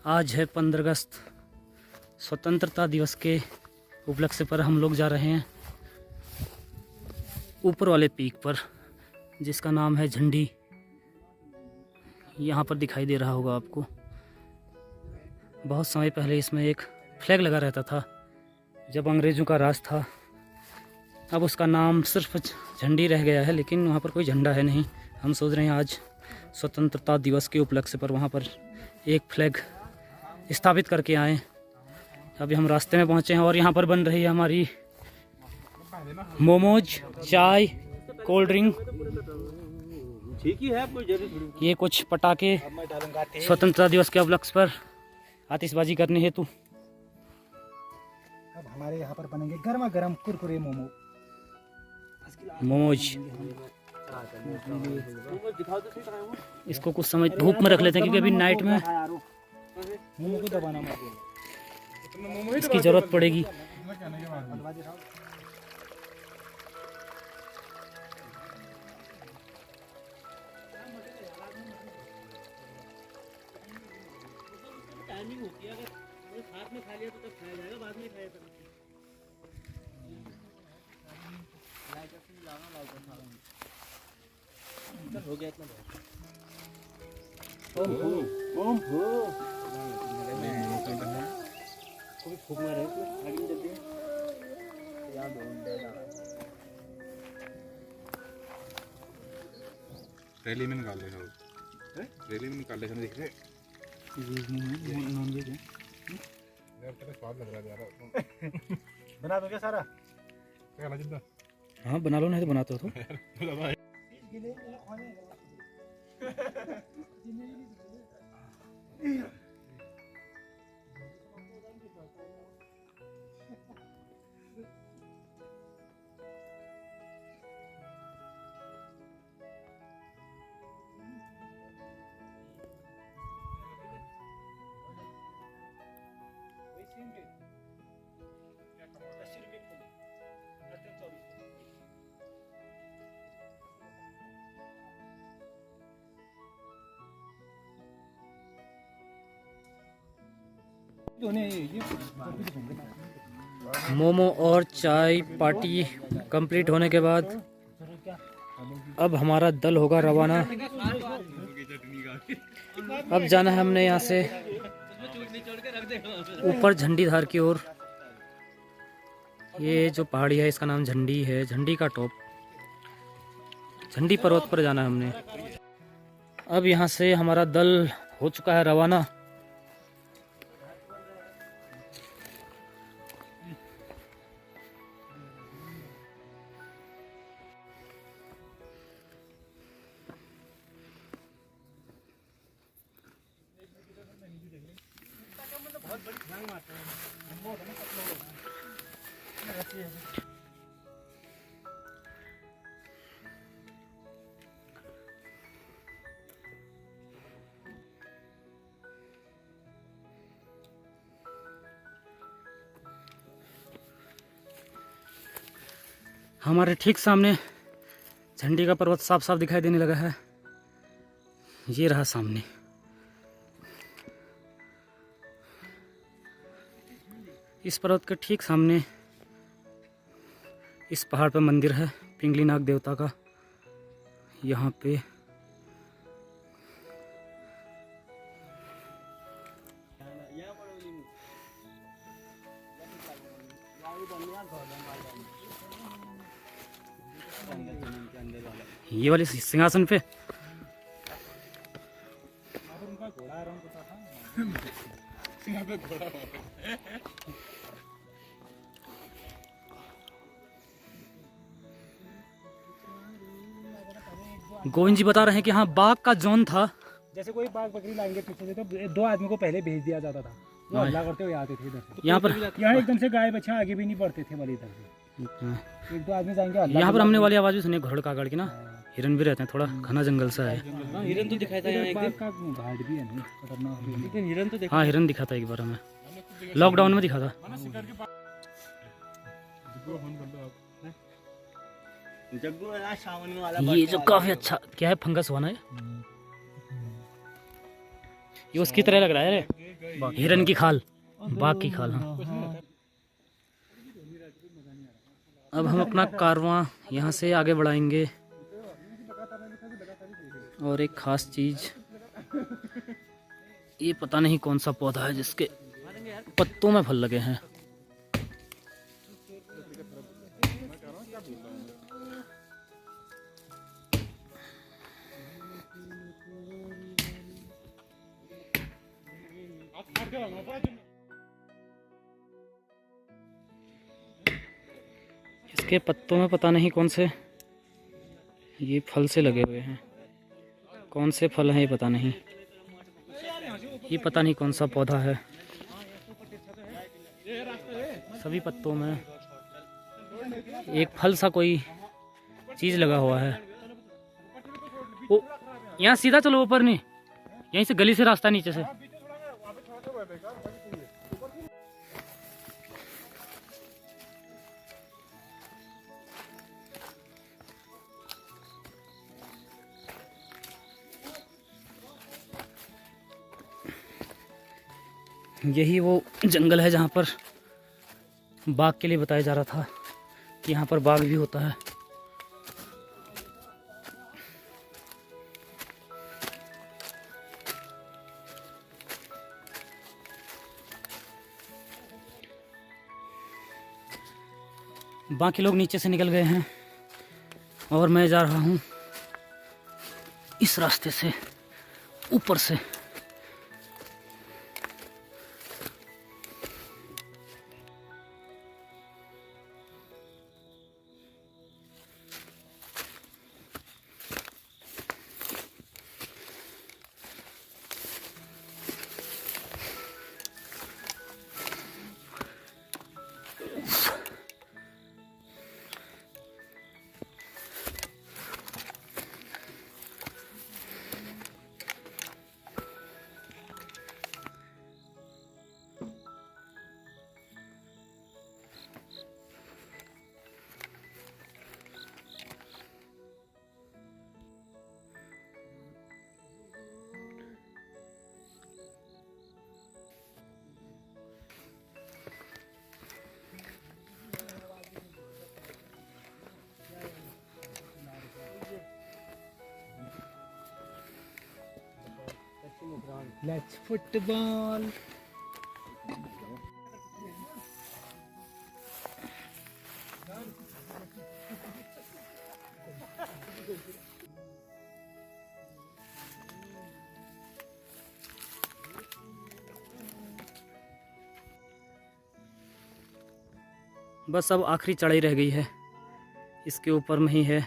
आज है 15 अगस्त, स्वतंत्रता दिवस के उपलक्ष्य पर हम लोग जा रहे हैं ऊपर वाले पीक पर, जिसका नाम है झंडी। यहाँ पर दिखाई दे रहा होगा आपको। बहुत समय पहले इसमें एक फ्लैग लगा रहता था जब अंग्रेज़ों का राज था। अब उसका नाम सिर्फ झंडी रह गया है, लेकिन वहाँ पर कोई झंडा है नहीं। हम सोच रहे हैं आज स्वतंत्रता दिवस के उपलक्ष्य पर वहाँ पर एक फ्लैग स्थापित करके आएँ। अभी हम रास्ते में पहुँचे हैं और यहाँ पर बन रही है हमारी मोमोज, चाय, कोल्ड ड्रिंक। ठीक ही है, ये कुछ पटाखे स्वतंत्रता दिवस के उपलक्ष्य पर आतिशबाजी करने हेतु। अब हमारे यहाँ पर बनेंगे गर्मा गर्म कुरकुरे मोमोज। इसको कुछ समय धूप में रख लेते हैं, क्योंकि अभी नाइट में मोमो को दबाना इसकी ज़रूरत पड़ेगी। टाइमिंग होती है, अगर साथ में खा लिया तो तब खाया जाएगा, बाद में खाया जाएगा। हो गया इतना बहुत। ओम हो कोई फूक मारे तो आगे चलते हैं यार। रैली में निकाल लेना, रैली में निकाल लेना। देख रहे नॉन वेज है यार, तेरा स्वाद लग रहा है यार। बना दो क्या सारा? क्या खाना जिंदा? हाँ बना लो, नहीं तो बनाते हो तो। मोमो और चाय पार्टी कंप्लीट होने के बाद अब हमारा दल होगा रवाना। अब जाना है हमने यहाँ से ऊपर झंडीधार की ओर। ये जो पहाड़ी है इसका नाम झंडी है, झंडी का टॉप। झंडी पर्वत पर जाना है हमने। अब यहाँ से हमारा दल हो चुका है रवाना। हमारे ठीक सामने झंडी का पर्वत साफ साफ दिखाई देने लगा है। ये रहा सामने। इस पर्वत के ठीक सामने इस पहाड़ पर मंदिर है पिंगली नाग देवता का। यहाँ पे ये वाले सिंहासन पे गोविंद जी बता रहे हैं कि हाँ बाघ का जोन था। जैसे कोई बाघ बकरी लाएंगे पीछे से तो 2 आदमी को पहले भेज दिया जाता था, वो हल्ला करते हुए आते थे इधर से। यहाँ पर यहाँ एकदम से गाय बच्चा आगे भी नहीं बढ़ते थे वाले इधर से। 1-2 आदमी जाएंगे। यहाँ पर हमने वाली आवाज़ भी सुनी घोड़ कागड़ की ना। हिरन भी रहते हैं, थोड़ा घना जंगल सा है। हिरन तो दिखाया था यहाँ एक दिन। का घाट भी है नहीं खतरनाक, लेकिन हिरन तो देखा। हाँ हिरन दिखा था एक बार हमें, लॉकडाउन में दिखा था। ये जो काफी अच्छा क्या है, फंगस हुआ ना ये उसकी तरह लग रहा है रे। हिरन की खाल, बाघ की खाल। हाँ। अब हम अपना कारवां यहाँ से आगे बढ़ाएंगे। और एक ख़ास चीज़, ये पता नहीं कौन सा पौधा है जिसके पत्तों में फल लगे हैं। इसके पत्तों में पता नहीं कौन से ये फल से लगे हुए हैं। कौन से फल हैं ये पता नहीं। ये पता नहीं कौन सा पौधा है। सभी पत्तों में एक फल सा कोई चीज़ लगा हुआ है। ओ, यहाँ सीधा चलो, ऊपर नहीं, यहीं से गली से रास्ता नीचे से। यही वो जंगल है जहाँ पर बाघ के लिए बताया जा रहा था कि यहाँ पर बाघ भी होता है। बाकी लोग नीचे से निकल गए हैं और मैं जा रहा हूँ इस रास्ते से ऊपर से। Let's football. बस अब आखिरी चढ़ाई रह गई है, इसके ऊपर में ही है।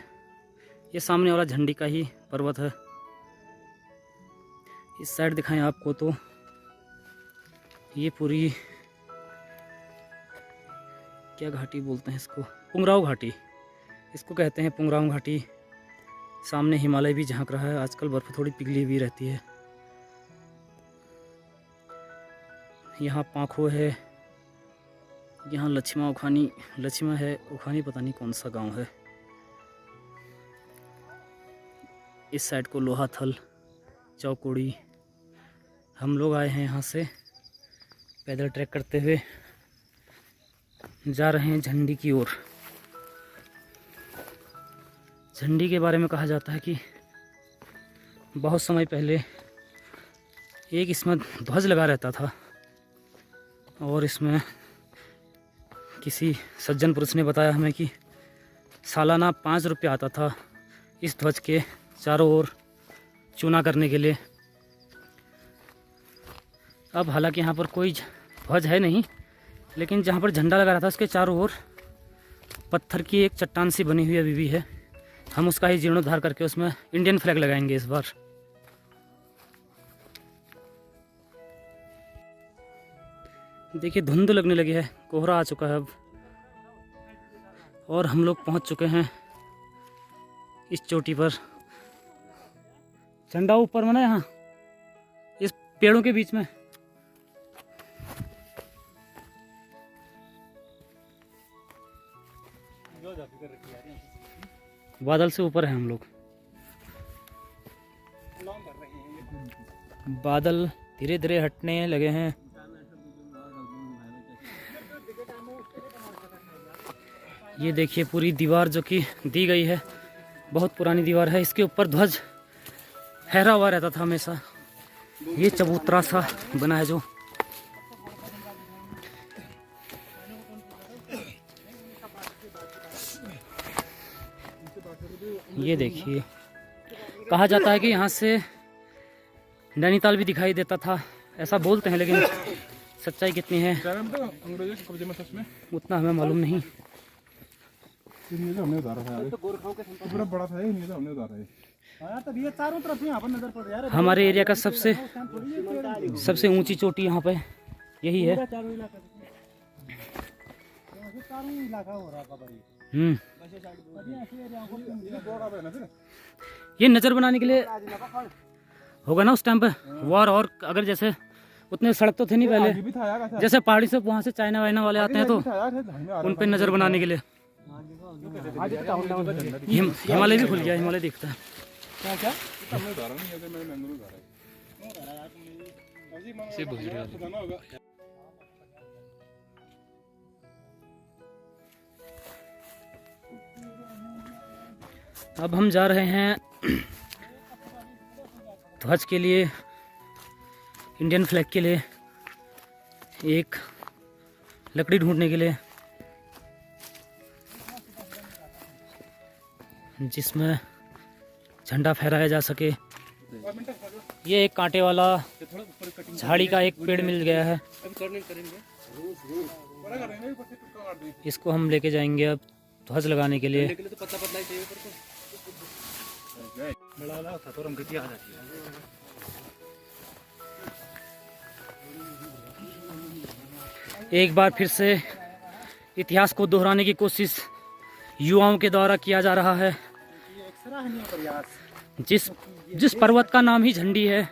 ये सामने वाला झंडी का ही पर्वत है। इस साइड दिखाएं आपको तो ये पूरी क्या घाटी बोलते हैं इसको, पुंगराव घाटी इसको कहते हैं, पुंगराव घाटी। सामने हिमालय भी झांक रहा है। आजकल बर्फ़ थोड़ी पिघली हुई रहती है। यहाँ पाखो है, यहाँ लक्ष्मा उखानी, लक्ष्मा है, उखानी पता नहीं कौन सा गांव है। इस साइड को लोहाथल, चौकोड़ी। हम लोग आए हैं यहाँ से पैदल ट्रैक करते हुए, जा रहे हैं झंडी की ओर। झंडी के बारे में कहा जाता है कि बहुत समय पहले एक इसमें ध्वज लगा रहता था और इसमें किसी सज्जन पुरुष ने बताया हमें कि सालाना 5 रुपये आता था इस ध्वज के चारों ओर चूना करने के लिए। अब हालांकि यहाँ पर कोई ध्वज है नहीं, लेकिन जहाँ पर झंडा लगा रहा था उसके चारों ओर पत्थर की एक चट्टान सी बनी हुई अभी भी है। हम उसका ही जीर्णोद्धार करके उसमें इंडियन फ्लैग लगाएंगे इस बार। देखिए धुंध लगने लगी है, कोहरा आ चुका है अब, और हम लोग पहुँच चुके हैं इस चोटी पर। झंडा ऊपर में ना, यहाँ इस पेड़ों के बीच में। बादल से ऊपर है हम लोग। बादल धीरे धीरे हटने लगे हैं। ये देखिए पूरी दीवार जो कि दी गई है, बहुत पुरानी दीवार है। इसके ऊपर ध्वज फहरा हुआ रहता था हमेशा। ये चबूतरा सा बना है जो, ये देखिए कहा जाता है कि यहाँ से नैनीताल भी दिखाई देता था, ऐसा बोलते हैं, लेकिन सच्चाई कितनी है अंग्रेजों के कब्जे में था उसमें। उतना हमें मालूम नहीं। ये तो हमने उतारा था यार, पूरा बड़ा था ये, तो हमने उतारा है। हाँ तब ये चारों तरफ यहाँ पर नजर पड़ रहा है। हमारे एरिया का सबसे ऊंची चोटी यहाँ पे यही है। चारों इलाका हो रहा है। ये नज़र बनाने के लिए होगा ना उस टाइम पे वॉर, और अगर जैसे उतने सड़क तो थे नहीं पहले, जैसे पहाड़ी से वहाँ से चाइना वाइना वाले आते हैं तो उन पे नज़र बनाने के लिए। हिमालय भी खुल गया, हिमालय दिखता है। अब हम जा रहे हैं ध्वज के लिए, इंडियन फ्लैग के लिए एक लकड़ी ढूंढने के लिए, जिसमें झंडा फहराया जा सके। ये एक कांटे वाला झाड़ी का एक पेड़ मिल गया है, इसको हम लेके जाएंगे अब ध्वज लगाने के लिए। एक बार फिर से इतिहास को दोहराने की कोशिश युवाओं के द्वारा किया जा रहा है। जिस पर्वत का नाम ही झंडी है,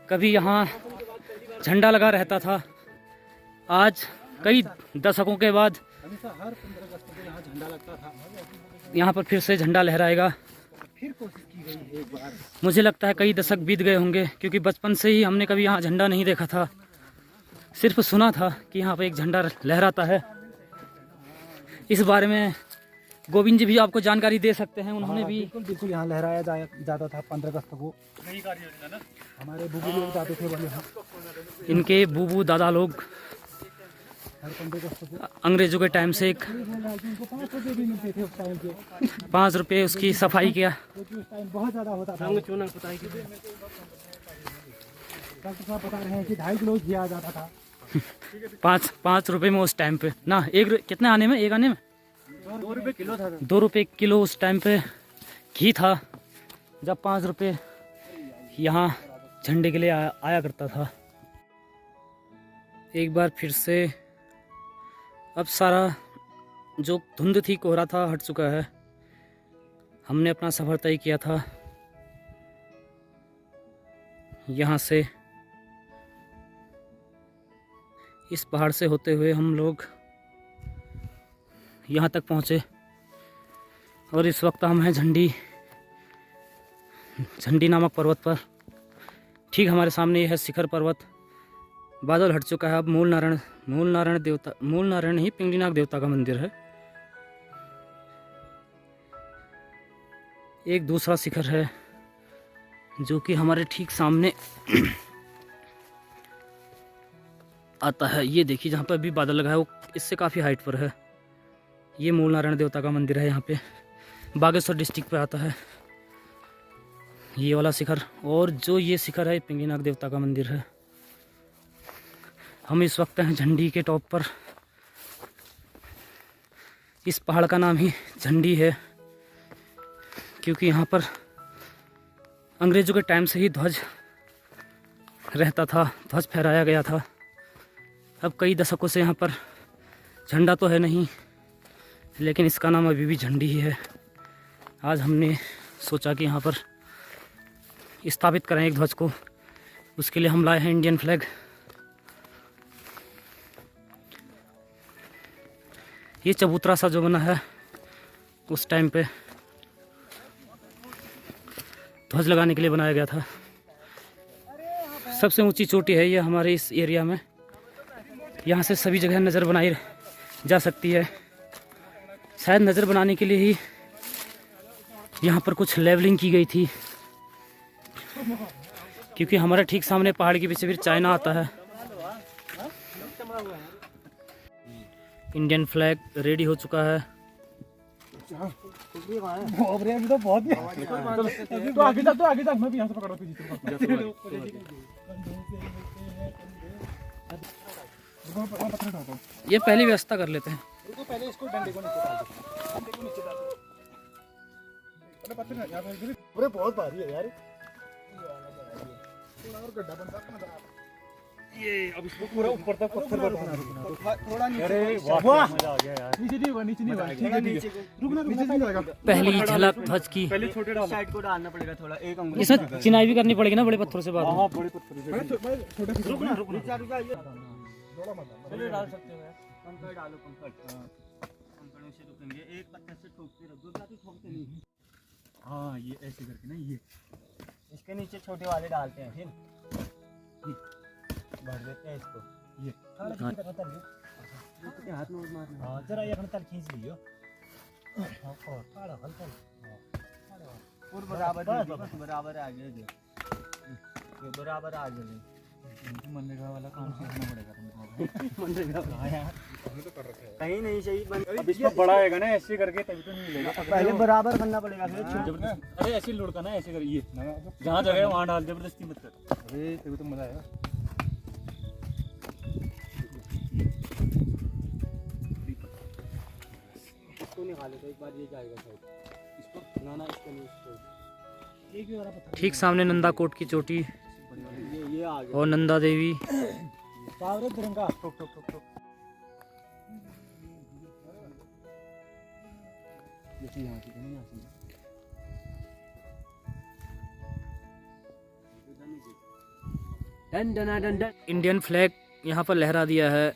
कभी यहाँ झंडा लगा रहता था। आज कई दशकों के बाद यहाँ पर फिर से झंडा लहराएगा। मुझे लगता है कई दशक बीत गए होंगे, क्योंकि बचपन से ही हमने कभी यहाँ झंडा नहीं देखा था, सिर्फ सुना था कि यहाँ पर एक झंडा लहराता है। इस बारे में गोविंद जी भी आपको जानकारी दे सकते हैं। उन्होंने भी बिल्कुल यहाँ लहराया जाता था 15 अगस्त को। हमारे बूबू लोग जाते थे बोले, इनके बूबू दादा लोग अंग्रेजों के टाइम से एक 5 रुपये उसकी सफाई किया। बहुत ज़्यादा होता था। बता रहे हैं कि 2.5 किलो घी आ जाता था। 5 रुपये में उस टाइम पे ना, कितने आने में, एक आने में 2 रुपये किलो था। 2 रुपये किलो उस टाइम पे घी था, जब 5 रुपये यहाँ झंडे के लिए आया करता था। एक बार फिर से अब सारा जो धुंध थी, कोहरा था, हट चुका है। हमने अपना सफ़र तय किया था यहाँ से, इस पहाड़ से होते हुए हम लोग यहाँ तक पहुँचे, और इस वक्त हम हैं झंडी नामक पर्वत पर। ठीक हमारे सामने यह है शिखर पर्वत। बादल हट चुका है। अब मूल नारायण ही पिंगलीनाग देवता का मंदिर है। एक दूसरा शिखर है जो कि हमारे ठीक सामने आता है। ये देखिए जहाँ पर अभी बादल लगा है वो इससे काफ़ी हाइट पर है। ये मूल नारायण देवता का मंदिर है, यहाँ पे बागेश्वर डिस्ट्रिक्ट पे आता है ये वाला शिखर। और जो ये शिखर है पिंगलीनाग देवता का मंदिर है। हम इस वक्त हैं झंडी के टॉप पर। इस पहाड़ का नाम ही झंडी है, क्योंकि यहाँ पर अंग्रेज़ों के टाइम से ही ध्वज रहता था, ध्वज फहराया गया था। अब कई दशकों से यहाँ पर झंडा तो है नहीं, लेकिन इसका नाम अभी भी झंडी ही है। आज हमने सोचा कि यहाँ पर स्थापित करें एक ध्वज को, उसके लिए हम लाए हैं इंडियन फ्लैग। ये चबूतरा सा जो बना है उस टाइम पे ध्वज लगाने के लिए बनाया गया था। सबसे ऊंची चोटी है ये हमारे इस एरिया में। यहाँ से सभी जगह नज़र बनाई जा सकती है। शायद नज़र बनाने के लिए ही यहाँ पर कुछ लेवलिंग की गई थी, क्योंकि हमारा ठीक सामने पहाड़ के पीछे फिर चाइना आता है। इंडियन फ्लैग रेडी हो चुका है। अभी तो बहुत तो आगे तक मैं भी यहाँ से पकड़ ये पहली व्यवस्था कर लेते हैं। पहले इसको डंडे को नीचे डाल दो, डंडे को नीचे डाल दो। अरे पत्थर यहाँ पे पूरे बहुत भारी है यार। और गड्ढा बनता है ये, अब इसको पूरा ऊपर तक पत्थर बनाना थोड़ा नीचे। अरे वाह मजा आ गया यार। नीचे नहीं होगा, नीचे नहीं होगा। ठीक है रुकना, नीचे नहीं जाएगा। पहली झलक ध्वज की। पहले छोटे डाल, साइड को डालना पड़ेगा थोड़ा, एक अंगुल। इसमें चिनाई भी करनी पड़ेगी ना बड़े पत्थरों से बाद में। हां बड़े पत्थर से छोटे से। रुकना थोड़ा मत पहले डाल सकते हो यार। कंकड़ डालो, कंकड़। हां कंकड़ों से रुकेंगे, एक पत्थर से ठोकते रहो, दो जाते ठोकते नहीं। हां ये ऐसे करके ना, ये इसके नीचे छोटे वाले डालते हैं, फिर भर देते हैं इसको। ये हाथ में मारना। हां जरा ये अपना तल खींच लियो। हां और थोड़ा हल्का और बराबर बराबर आगे दे, ये बराबर आगे ले। मनरेगा वाला काम सीखना पड़ेगा तुमको। मनरेगा यार हमने तो कर रखा है। कहीं नहीं सही। अब इसको बड़ा आएगा ना, ऐसे करके तभी तो नहीं मिलेगा। पहले बराबर करना पड़ेगा, फिर जबरदस्ती। अरे ऐसे लुढ़का ना, ऐसे करिए, जहाँ जगह है वहाँ डाल, जबरदस्ती मत कर। अरे तभी तो मजा आएगा। इसको निकाले तो एक बार ये जाएगा शायद। इसको ना इसको नहीं, इसको एक ही वाला पत्थर। ठीक सामने नंदा कोट की चोटी ये आ गया और नंदा देवी। पावरे तिरंगा ठोक ठोक ठोक ठोक। ये चीज यहाँ की नहीं आती। Done done done done. Indian flag यहाँ पर लहरा दिया है,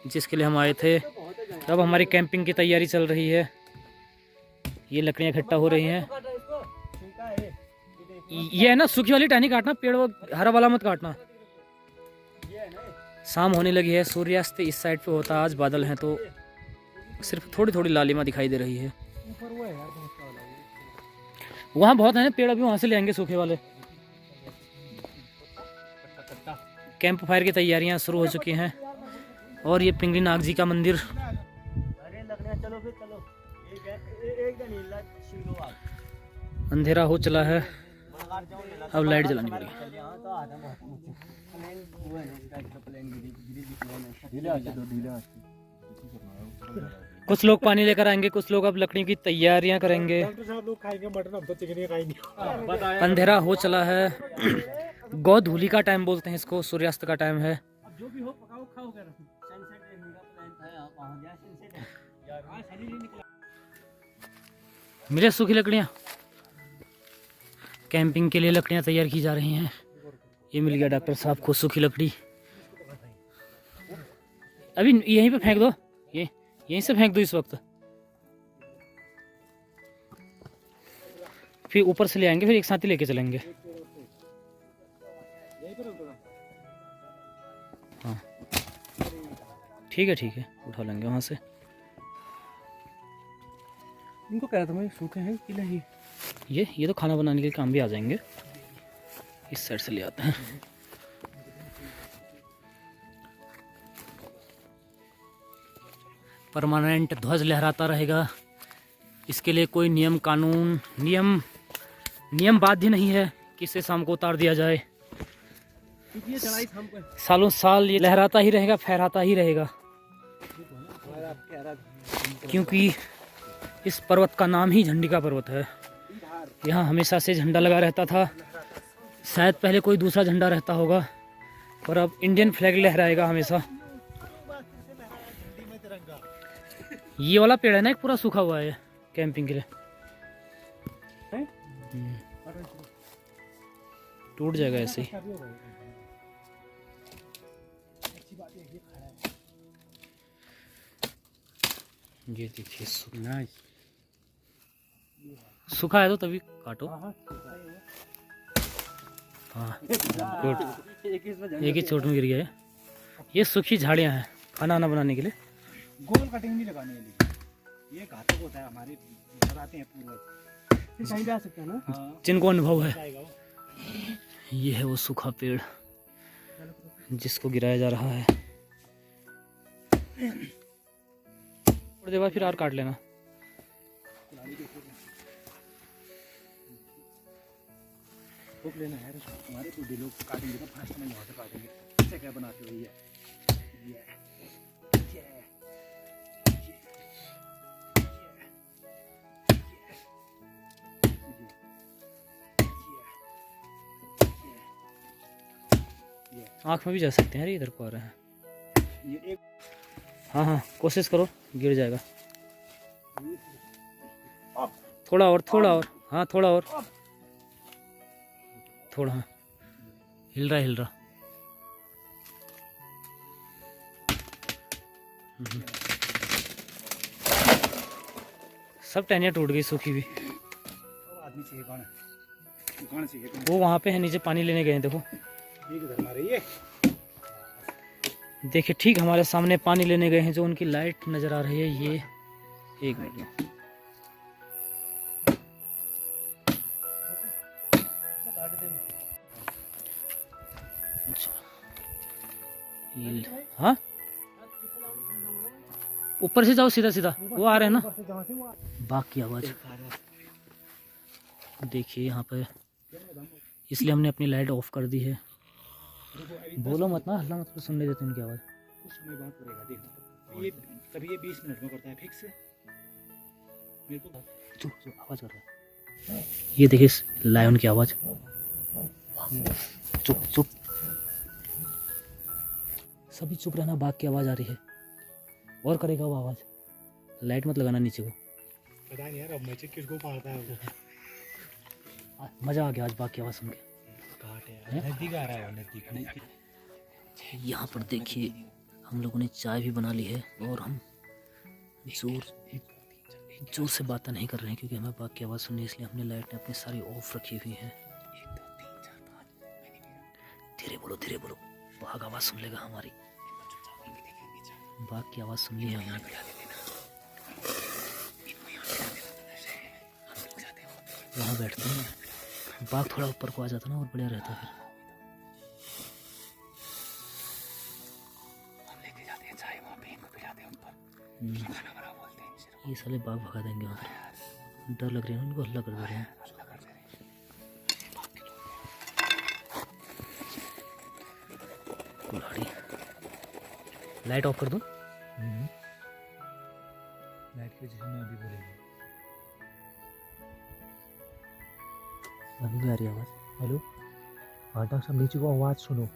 जिसके लिए हम आए थे। अब हमारी कैंपिंग की तैयारी चल रही है। ये लकड़ियाँ इकट्ठा हो रही हैं। ये है ना सूखी वाली टहनी काटना, पेड़ वो हरा वाला मत काटना। शाम होने लगी है, सूर्यास्त इस साइड पे होता है। आज बादल हैं तो सिर्फ थोड़ी थोड़ी लालिमा दिखाई दे रही है। वहाँ बहुत है ना पेड़, अभी वहाँ से ले आएंगे सूखे वाले। कैंप फायर की तैयारियां शुरू हो चुकी हैं। और ये पिंगली नाग जी का मंदिर। अंधेरा हो चला है, अब लाइट जलानी पड़ेगी। कुछ लोग पानी लेकर आएंगे, कुछ लोग अब लकड़ी की तैयारियां करेंगे। अंधेरा हो चला है, गोधूली का टाइम बोलते हैं इसको, सूर्यास्त का टाइम है। जो भी हो पकाओ खाओ क्या रखो। सनसेट देखने का प्लान था, यहाँ वहाँ गया सनसेट है यार। हाँ शनि नहीं निकला। मिले सूखी लकड़ियाँ। कैंपिंग के लिए लकड़ियाँ तैयार की जा रही हैं। ये मिल गया डॉक्टर साहब को सूखी लकड़ी। अभी यहीं पे फेंक दो, ये यहीं से फेंक दो इस वक्त, फिर ऊपर से ले आएंगे, फिर एक साथ ही लेके चलेंगे। हाँ ठीक है उठा लेंगे वहाँ से। इनको कह रहा था मैं, सूखे हैं कि नहीं? ये तो खाना बनाने के काम भी आ जाएंगे। इस साइड से ले आते हैं। परमानेंट ध्वज लहराता रहेगा। इसके लिए कोई नियम कानून नियम बाध्य नहीं है कि इसे शाम को उतार दिया जाए। सालों साल ये लहराता ही रहेगा, फहराता ही रहेगा, क्योंकि इस पर्वत का नाम ही झंडी का पर्वत है। यहाँ हमेशा से झंडा लगा रहता था। शायद पहले कोई दूसरा झंडा रहता होगा, पर अब इंडियन फ्लैग लहराएगा हमेशा। ये वाला पेड़ है ना, एक पूरा सूखा हुआ है कैंपिंग के लिए। टूट जाएगा ऐसे ही। ये देखिए सूखा है तो तभी काटो। हाँ गुड, एक इसमें एक ही चोट में गिर गया है। ये सूखी झाड़ियाँ हैं खाना वाना बनाने के लिए। गोल कटिंग नहीं लगानी है, लेकिन ये घातक होता है, हमारे लगाते हैं पूर्वज। सही जा सकता है ना? हाँ, जिनको अनुभव है। जाएगा वो। ये है वो सूखा पेड़ जिसको गिराया जा रहा है। थोड़ी देर बाद फिर और काट लेना। फूक लेना है हमारे बूढ़े लोग काटेंगे तो फास्ट में यहाँ से काटेंगे। इससे क्या बनाते हो? ये आँख में भी जा सकते हैं। अरे इधर को आ रहे हैं। ये एक हाँ हाँ कोशिश करो, गिर जाएगा। थोड़ा और, थोड़ा और, हाँ थोड़ा और, थोड़ा। हाँ हिल रहा हिल रहा। सब टहनियाँ टूट गई सूखी भी। आदमी चाहिए, कौन चाहिए? वो वहाँ पे है नीचे, पानी लेने गए हैं। देखो ठीक उधर मारे ये। देखिए ठीक हमारे सामने पानी लेने गए हैं, जो उनकी लाइट नजर आ रही है। ये एक मिनट, हाँ ऊपर से जाओ सीधा सीधा, वो आ रहे हैं ना। बाघ की आवाज देखिए यहाँ पे, इसलिए हमने अपनी लाइट ऑफ कर दी है। बोलो मत ना, हल्ला मत, सुन ले देते उनकी आवाज। कुछ समय बाद करेगा, देखो। ये तभी ये 20 मिनट में करता है फिक्स। मेरे को चुप चुप, आवाज कर रहा है। ये देखिए लायन की आवाज। चुप चुप, सभी चुप रहना। बाघ की आवाज आ रही है, और करेगा वो आवाज। लाइट मत लगाना नीचे को। पता नहीं यार अब मैं किसको मारता है वो। मजा आ गया आज बाघ की आवाज सुन के। काट है, नजदीक आ रहा है, नजदीक। यहाँ पर देखिए हम लोगों ने चाय भी बना ली है, और हम जोर से बातें नहीं कर रहे हैं क्योंकि हमें बाघ की आवाज़ सुननी है, इसलिए हमने लाइटें अपनी सारी ऑफ रखी हुई हैं। धीरे बोलो, बाघ आवाज़ सुन लेगा हमारी। बाघ की आवाज़ सुन ली है हमने। वहाँ बैठते हैं, बाघ थोड़ा ऊपर को आ जाता ना और बढ़िया रहता फिर। ये साले बाघ भगा देंगे वहाँ पर। डर लग रहा है उनको, हल्ला कर दे रहे हैं। कुल्हाड़ी, लाइट ऑफ कर दूं? लाइट की वजह से मैं अभी बोलेगी। अभी भी आ रही आवाज़। हेलो, हाँ डॉक्टर साहब, नीचे को आवाज़ सुनो।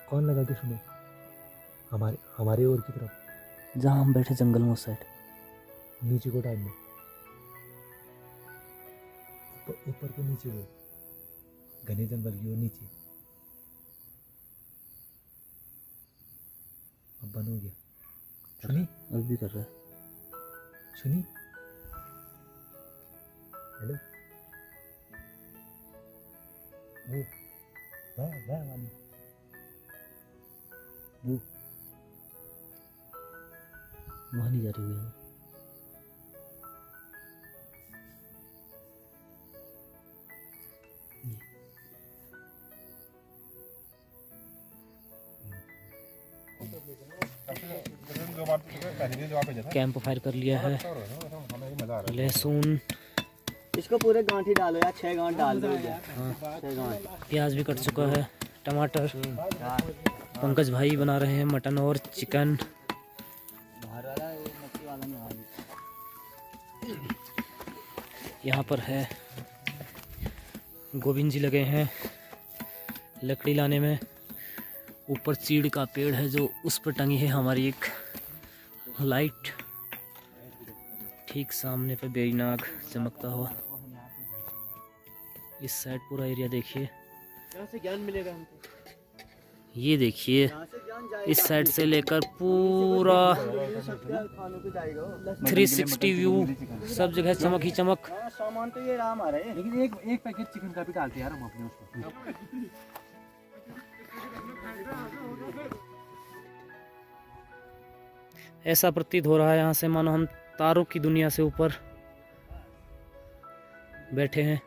कौन लगा के सुनो? हमारे ओर की तरफ, जहाँ हम बैठे जंगल में उस साइड। नीचे को टाइम में, ऊपर को नीचे को, घने जंगल की ओर नीचे। अब बंद हो गया। सुनी? अभी भी कर रहा है। सुनी? हेलो, वो वाली वो वहाँ नहीं जा रही हुई। कैंप फायर कर लिया है। लहसुन, इसको पूरे गांठी डालो यार, 6 गांठ डाल दो। हाँ 6 गांठ। प्याज भी कट चुका है। टमाटर, पंकज भाई बना रहे हैं मटन और चिकन। बाहर वाला मच्छी वाला नहीं आ रही। यहाँ पर है गोविंद जी लगे हैं लकड़ी लाने में। ऊपर चीड़ का पेड़ है जो उस पर टंगी है हमारी एक लाइट। ठीक सामने पे बेरीनाग चमकता हुआ। इस साइड पूरा एरिया देखिए। यहाँ से ज्ञान मिलेगा हमको। ये देखिए इस साइड से लेकर पूरा 360 व्यू, सब जगह चमक ही चमक। सामान तो ये राम आ रहे हैं, लेकिन एक पैकेट चिकन का भी डालते यार हम अपने उसमें। ऐसा प्रतीत हो रहा है यहाँ से मानो हम तारों की दुनिया से ऊपर बैठे हैं।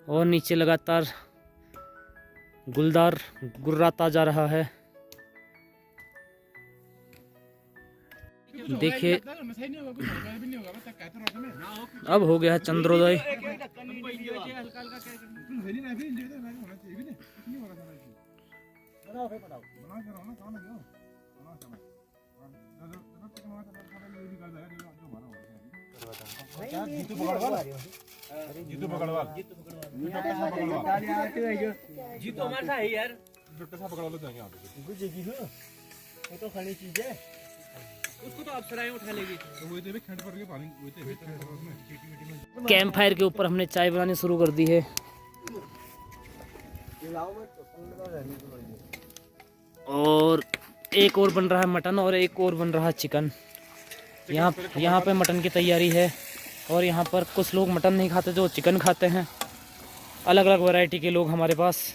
और नीचे लगातार गुलदार गुर्राता जा रहा है। देखिए अब हो गया है चंद्रोदय। जीतू पकड़वाल जीतो हमारे साथ है यार। छोटा सा पकड़ा लो जाएंगे आप वो तो खाने चीज है, उसको तो अप्सराएं उठा लेगी। तो वही तो खंड पड़ के पानी वही तो कैंप फायर के ऊपर हमने चाय बनानी शुरू कर दी है। और एक और बन रहा है मटन और एक और बन रहा है चिकन। यहाँ पे मटन की तैयारी है और यहाँ पर कुछ लोग मटन नहीं खाते जो चिकन खाते हैं। अलग अलग वैरायटी के लोग हमारे पास।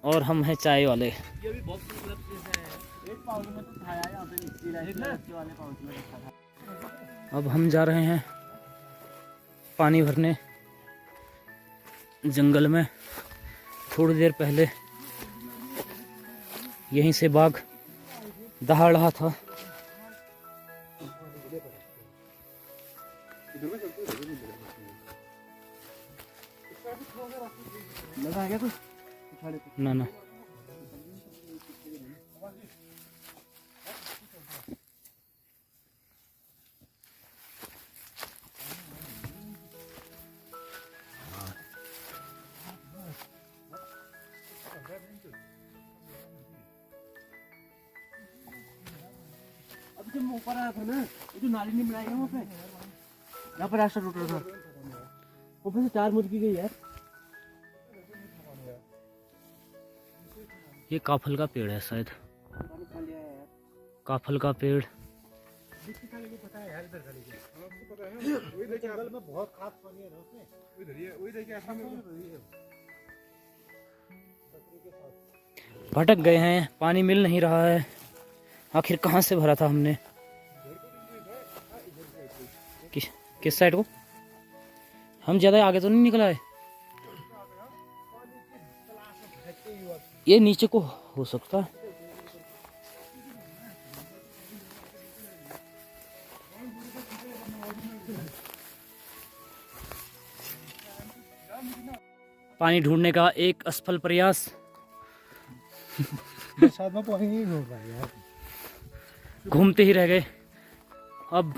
और हम हैं चाय वाले। ये भी बहुत मतलब जैसा है। एक पाउच में तो खाया यहाँ पे मिक्सी वाले पाउच में रखा था। अब हम जा रहे हैं पानी भरने जंगल में। थोड़ी देर पहले यहीं से बाघ दहाड़ रहा था। लगा क्या कुछ ना ना अब जब ऊपर आया था ना, ये जो नाली नहीं बनाई है वहाँ पे, यहाँ पर रास्ता टूट रहा था, ऊपर से 4 मुर्गी गई यार। ये काफल का पेड़ है शायद, काफल का पेड़। जंगल में बहुत खास पानी है ना उसमें। भटक गए हैं, पानी मिल नहीं रहा है। आखिर कहाँ से भरा था हमने? किस साइड को? हम ज्यादा आगे तो नहीं निकल आए। ये नीचे को हो सकता है। पानी ढूंढने का एक असफल प्रयास। बरसात में पानी नहीं ढूंढ रहा यार। घूमते ही रह गए। अब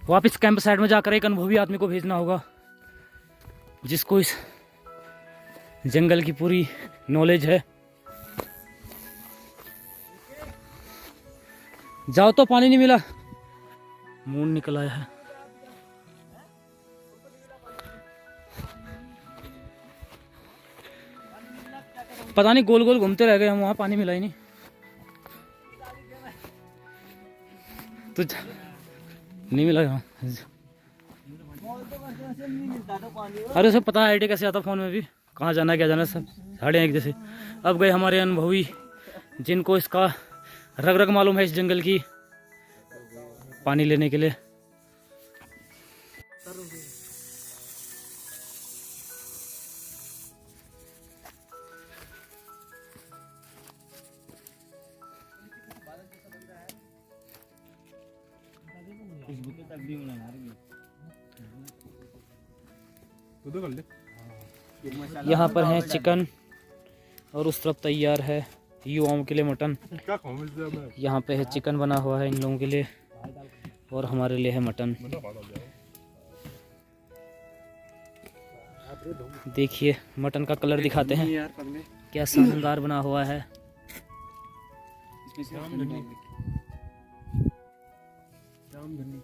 वापस कैंप साइड में जाकर एक अनुभवी आदमी को भेजना होगा जिसको इस जंगल की पूरी नॉलेज है। जाओ तो पानी नहीं मिला, मून निकल आया है। पता नहीं गोल गोल घूमते रह गए हम, वहां पानी मिला ही नहीं। तो नहीं मिला यहाँ। अरे सब पता है, आइडिया कैसे आता फोन में भी, कहाँ जाना है क्या जाना है, सब साढ़े एक जैसे। अब गए हमारे अनुभवी जिनको इसका रग रग मालूम है इस जंगल की, पानी लेने के लिए। यहाँ पर है चिकन और उस तरफ तैयार है युवाओं के लिए मटन। यहाँ पे है चिकन बना हुआ है इन लोगों के लिए और हमारे लिए है मटन। देखिए मटन का कलर दिखाते हैं यार पगले क्या शानदार बना हुआ है। इसमें से राम धनी